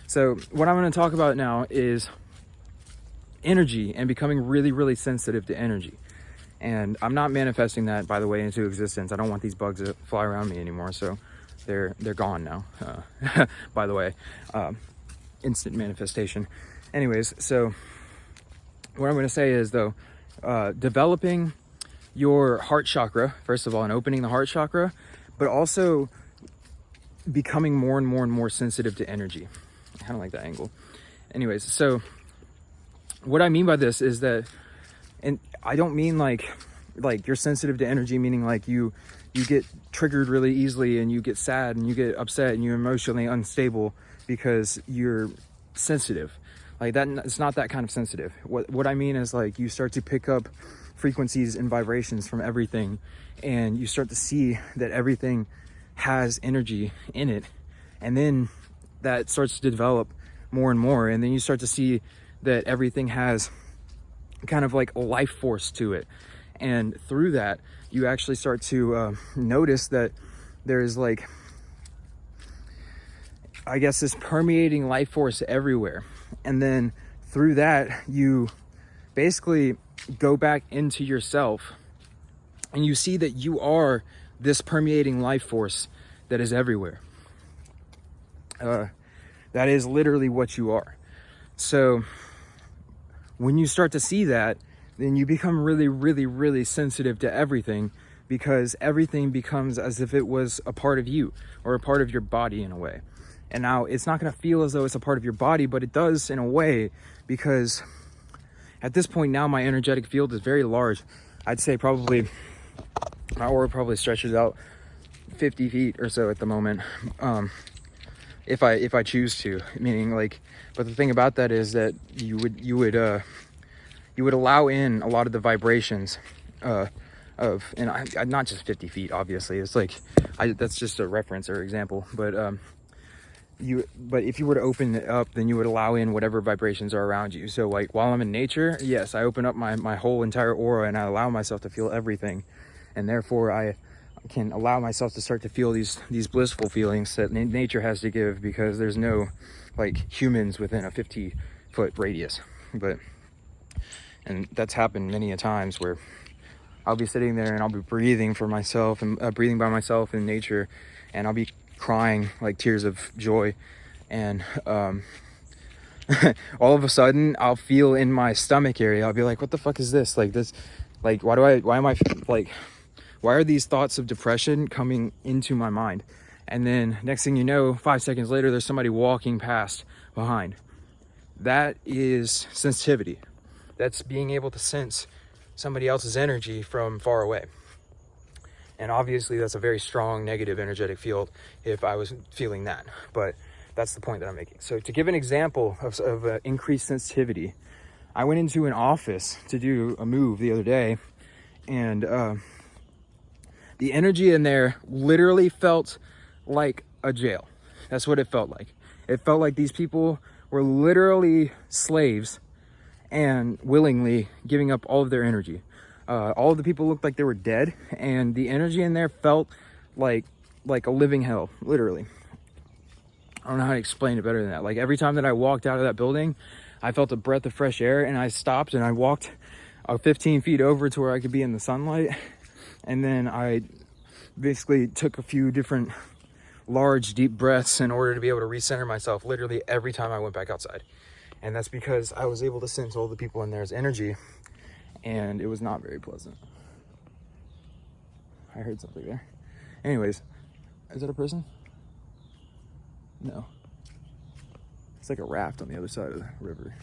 So what I'm going to talk about now is energy and becoming really, really sensitive to energy. And I'm not manifesting that, by the way, into existence. I don't want these bugs to fly around me anymore, so they're gone now. By the way, instant manifestation. Anyways, so what I'm going to say is, though, developing your heart chakra, first of all, and opening the heart chakra, but also becoming more and more and more sensitive to energy. I kind of like that angle. Anyways, so what I mean by this is that, and I don't mean like you're sensitive to energy, meaning like you get triggered really easily and you get sad and you get upset and you're emotionally unstable because you're sensitive. Like that, it's not that kind of sensitive. What I mean is, like, you start to pick up frequencies and vibrations from everything, and you start to see that everything has energy in it, and then that starts to develop more and more, and then you start to see that everything has kind of like a life force to it, and through that you actually start to notice that there's, like, I guess, this permeating life force everywhere. And then through that you basically go back into yourself and you see that you are this permeating life force that is everywhere. That is literally what you are. So when you start to see that, then you become really, really, really sensitive to everything, because everything becomes as if it was a part of you or a part of your body in a way. And now it's not going to feel as though it's a part of your body, but it does in a way, because at this point now my energetic field is very large. I'd say probably my aura probably stretches out 50 feet or so at the moment, if I choose to. Meaning, like, but the thing about that is that you would allow in a lot of the vibrations of, and I not just 50 feet, obviously. It's like that's just a reference or example, but if you were to open it up, then you would allow in whatever vibrations are around you. So, like, while I'm in nature, yes, I open up my whole entire aura and I allow myself to feel everything, and therefore I can allow myself to start to feel these blissful feelings that nature has to give, because there's no, like, humans within a 50-foot radius. And that's happened many a times where I'll be sitting there and I'll be breathing for myself and breathing by myself in nature, and I'll be crying like tears of joy, and all of a sudden I'll feel in my stomach area, I'll be like, what the fuck is this? Like, this, like, why are these thoughts of depression coming into my mind? And then next thing you know, 5 seconds later, there's somebody walking past behind. That is sensitivity. That's being able to sense somebody else's energy from far away. And obviously that's a very strong negative energetic field if I was feeling that. But that's the point that I'm making. So to give an example of increased sensitivity, I went into an office to do a move the other day, and the energy in there literally felt like a jail. That's what it felt like. It felt like these people were literally slaves and willingly giving up all of their energy. All of the people looked like they were dead, and the energy in there felt like a living hell, literally. I don't know how to explain it better than that. Like, every time that I walked out of that building, I felt a breath of fresh air, and I stopped and I walked 15 feet over to where I could be in the sunlight. And then I basically took a few different large, deep breaths in order to be able to recenter myself literally every time I went back outside. And that's because I was able to sense all the people in there's energy, and it was not very pleasant. I heard something there. Anyways, is that a person? No. It's like a raft on the other side of the river.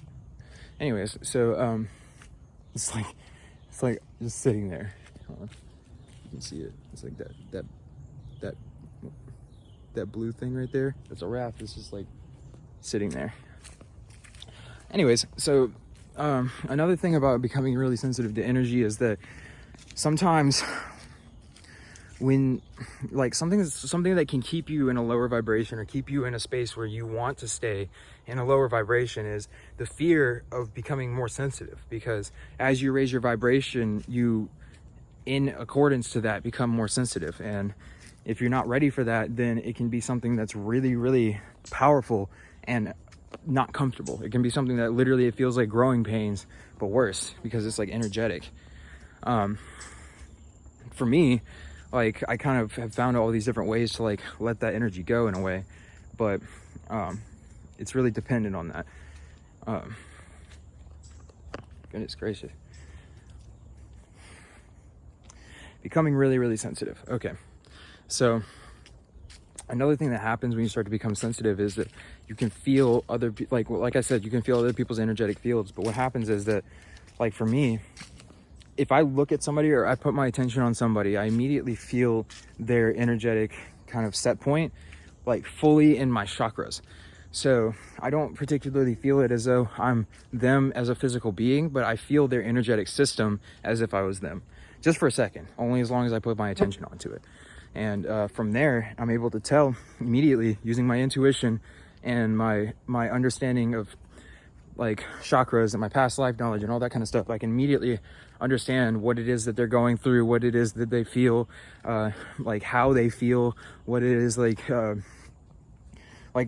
Anyways, so it's like just sitting there. Hold on. You can see it. It's like that blue thing right there. That's a raft. It's just like sitting there. Anyways, so another thing about becoming really sensitive to energy is that sometimes when, like, something that can keep you in a lower vibration or keep you in a space where you want to stay in a lower vibration is the fear of becoming more sensitive, because as you raise your vibration, you, in accordance to that, become more sensitive. And if you're not ready for that, then it can be something that's really, really powerful and not comfortable. It can be something that literally it feels like growing pains, but worse because it's like energetic. For me, like I kind of have found all these different ways to like let that energy go in a way, but it's really dependent on that. Goodness gracious. Becoming really, really sensitive. Okay, so another thing that happens when you start to become sensitive is that you can feel other like I said, you can feel other people's energetic fields. But what happens is that, like for me, if I look at somebody or I put my attention on somebody, I immediately feel their energetic kind of set point, like fully in my chakras. So I don't particularly feel it as though I'm them as a physical being, but I feel their energetic system as if I was them, just for a second, only as long as I put my attention onto it. And from there, I'm able to tell immediately using my intuition and my understanding of like chakras and my past life knowledge and all that kind of stuff. I can immediately understand what it is that they're going through, what it is that they feel, like how they feel, what it is like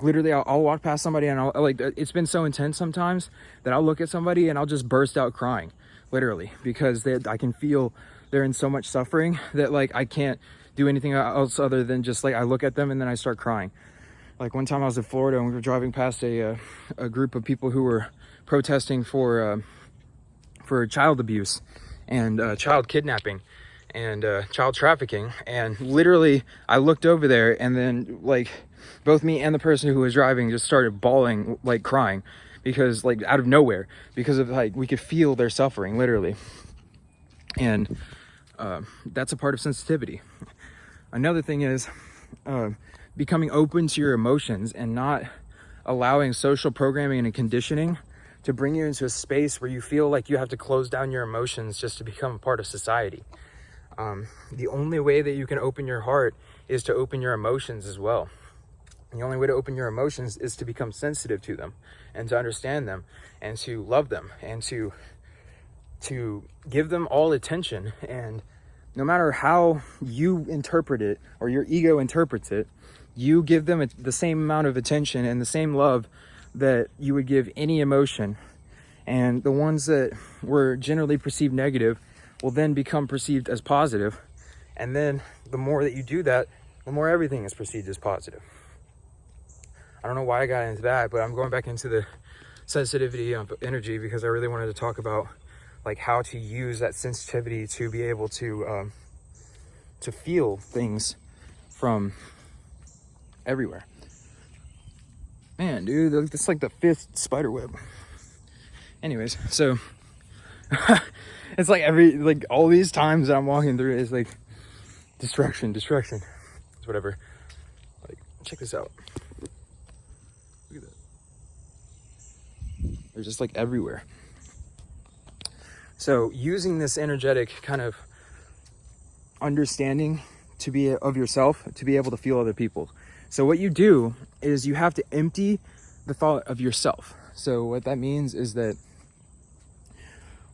literally I'll walk past somebody and I'll like, it's been so intense sometimes that I'll look at somebody and I'll just burst out crying, literally, because I can feel they're in so much suffering that like I can't do anything else other than just like I look at them and then I start crying. Like one time I was in Florida and we were driving past a group of people who were protesting for child abuse and child kidnapping and child trafficking, and literally I looked over there and then like both me and the person who was driving just started bawling, like crying, because like out of nowhere, because of like we could feel their suffering literally. And that's a part of sensitivity. Another thing is becoming open to your emotions and not allowing social programming and conditioning to bring you into a space where you feel like you have to close down your emotions just to become a part of society. The only way that you can open your heart is to open your emotions as well. The only way to open your emotions is to become sensitive to them and to understand them and to love them and to give them all attention. And no matter how you interpret it or your ego interprets it, you give them the same amount of attention and the same love that you would give any emotion. And the ones that were generally perceived negative will then become perceived as positive. And then the more that you do that, the more everything is perceived as positive. I don't know why I got into that, but I'm going back into the sensitivity of energy because I really wanted to talk about like how to use that sensitivity to be able to feel things from everywhere. Man, dude, that's like the 5th spider web. Anyways, so it's like all these times that I'm walking through is like distraction. It's whatever. Like, check this out. Look at that. They're just like everywhere. So using this energetic kind of understanding to be of yourself, to be able to feel other people. So what you do is you have to empty the thought of yourself. So what that means is that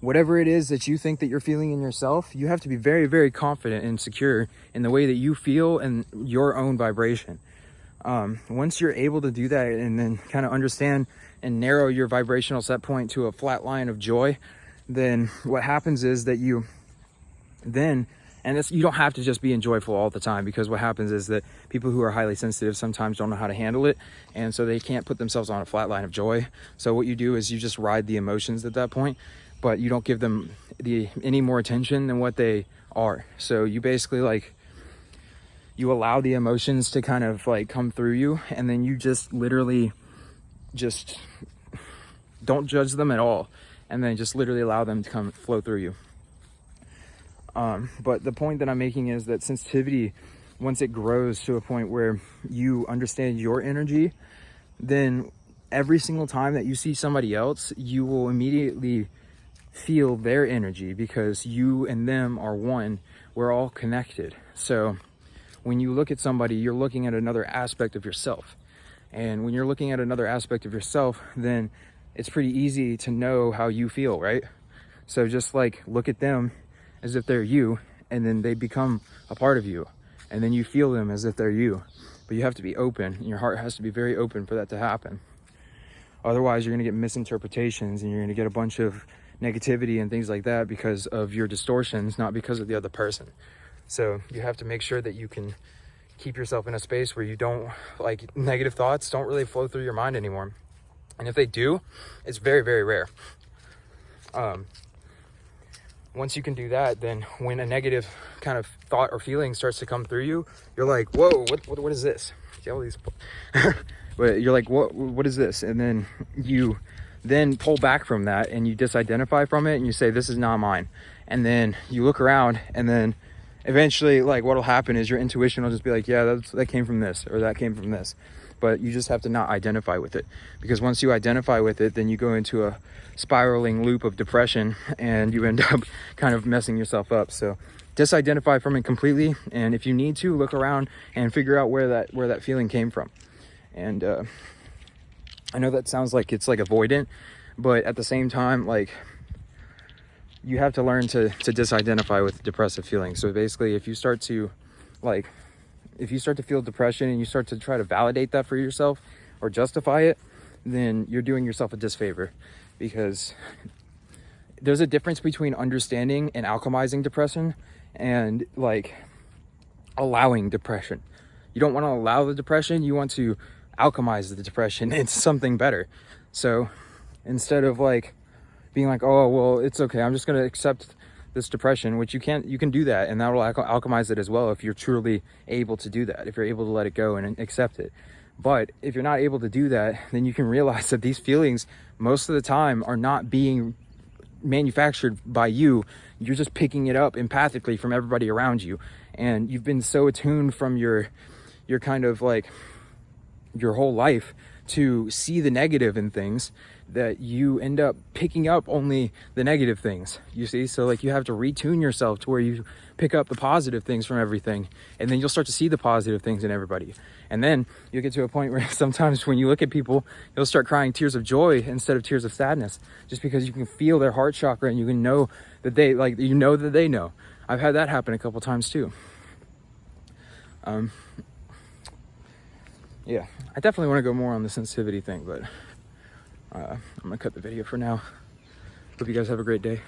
whatever it is that you think that you're feeling in yourself, you have to be very, very confident and secure in the way that you feel and your own vibration. Once you're able to do that and then kind of understand and narrow your vibrational set point to a flat line of joy, then what happens is that you don't have to just be joyful all the time, because what happens is that people who are highly sensitive sometimes don't know how to handle it, and so they can't put themselves on a flat line of joy. So what you do is you just ride the emotions at that point, but you don't give them any more attention than what they are. So you basically you allow the emotions to kind of like come through you, and then you just literally just don't judge them at all, and then just literally allow them to flow through you. But the point that I'm making is that sensitivity, once it grows to a point where you understand your energy, then every single time that you see somebody else, you will immediately feel their energy, because you and them are one. We're all connected. So when you look at somebody, you're looking at another aspect of yourself. And when you're looking at another aspect of yourself, then it's pretty easy to know how you feel, right? So just like look at them as if they're you, and then they become a part of you, and then you feel them as if they're you. But you have to be open, and your heart has to be very open for that to happen. Otherwise, you're going to get misinterpretations and you're going to get a bunch of negativity and things like that because of your distortions, not because of the other person. So you have to make sure that you can keep yourself in a space where you don't, like, negative thoughts don't really flow through your mind anymore. And if they do, it's very, very rare. Once you can do that, then when a negative kind of thought or feeling starts to come through you, you're like, whoa, what is this? See all these but you're like, what is this? And then you then pull back from that and you disidentify from it and you say, this is not mine. And then you look around, and then eventually, like, what'll happen is your intuition will just be like, yeah, that came from this, or that came from this. But you just have to not identify with it, because once you identify with it, then you go into a spiraling loop of depression and you end up kind of messing yourself up. So disidentify from it completely, and if you need to, look around and figure out where that feeling came from. And I know that sounds like it's like avoidant, but at the same time, like, you have to learn to disidentify with depressive feelings. So basically, if you start to feel depression and you start to try to validate that for yourself or justify it, then you're doing yourself a disfavor, because there's a difference between understanding and alchemizing depression and, like, allowing depression. You don't want to allow the depression, you want to alchemize the depression into something better. So instead of, like, being like, oh, well, it's okay, I'm just going to accept this depression, which you can do that, and that will alchemize it as well if you're truly able to do that, if you're able to let it go and accept it. But if you're not able to do that, then you can realize that these feelings most of the time are not being manufactured by you. You're just picking it up empathically from everybody around you, and you've been so attuned from your kind of, like, your whole life to see the negative in things that you end up picking up only the negative things, you see? So, like, you have to retune yourself to where you pick up the positive things from everything, and then you'll start to see the positive things in everybody. And then you'll get to a point where sometimes when you look at people, you'll start crying tears of joy instead of tears of sadness, just because you can feel their heart chakra and you can know that they, like, you know that they know. I've had that happen a couple times too. Yeah, I definitely want to go more on the sensitivity thing, but I'm gonna cut the video for now. Hope you guys have a great day.